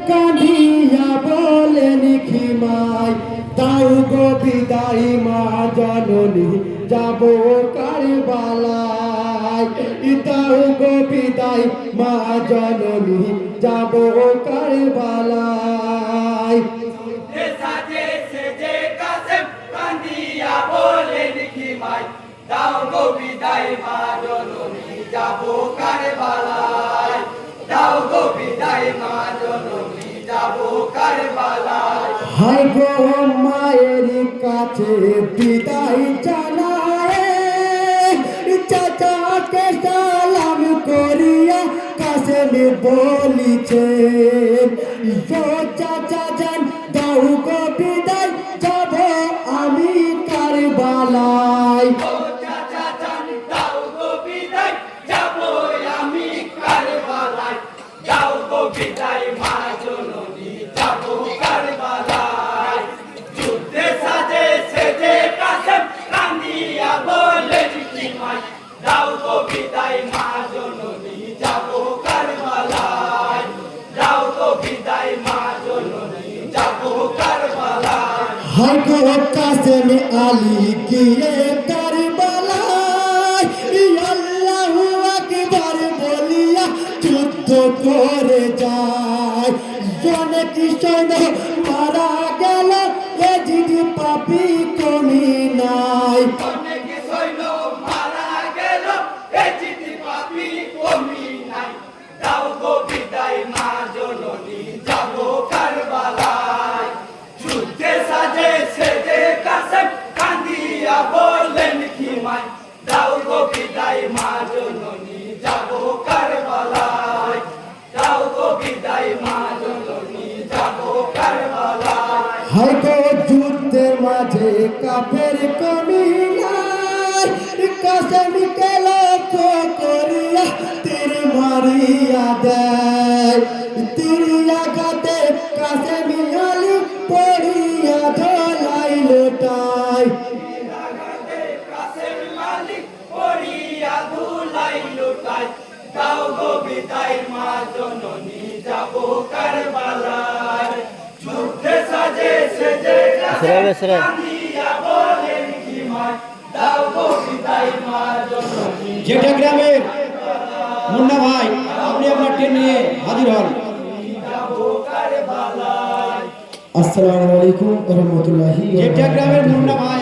কাঁদিয়া বলেন খিমায় দাও গো বিদায় মা জননী যাব কারবালায় দাও গো বিদায় মা জননী যাব কারবালায় দাও গো বিদায় মা জননী যাব কারবালায় দাও গো বিদায় মা জননী যাব কারবালায় হায় গো মায়ের কাছে বিদায় জানায় চাচাকে সালাম করিয়া কাসেম বলিছে চাচা যান দাও গো বিদায় যাব আমি কারবালায় দাও গো বিদায় মা জননী যাব কারবালায় যুদ্ধে সাজে সেজে কাসেম কান্দিয়া বলেন খিমায় দাও গো বিদায় মা জননী যাব কারবালায় দাও গো বিদায় মা জননী যাব কারবালায় হায় গো কাসেম আলী গিয়ে কারবালায় আল্লাহু আকবার বলিয়া যুদ্ধ করে যায় অনেক সৈন্য মারা গেল এজিদ পাপী কমি নাই অনেক সৈন্য মারা গেল এজিদ পাপী কমি নাই দাও গো বিদায় মা জননী যাব কারবালায় যুদ্ধে সাজে সেজে কাসেম কান্দিয়া বলেন খিমায় দাও গো বিদায় মা জননী যাব কারবালায় দাও গো বিদায় মা জননী যাব কারবালায় হায় গো যুদ্ধের মাঝে কাফের কমি নাই কাসেমকে লক্ষ্য করিয়া তীর মারিয়া দেয় তীর আঘাতে কাসেম আলী পড়িয়া ধলাই লোটায় কাসেম মালিক পড়িয়া ধুলাই লুটায় দাও গো বিদায় মা জননী যাব কারবালায় যুদ্ধে সাজে সেজে কান্দিয়া বলেন খিমায় দাও গো বিদায় মা জননী যেটা গ্রামের মুন্না ভাই আপনি আপনার ট্রেন নিয়ে হাজির হন। যাব কারবালায় আসসালামু আলাইকুম ওয়া রাহমাতুল্লাহি ওয়া যেটা গ্রামের মুন্না ভাই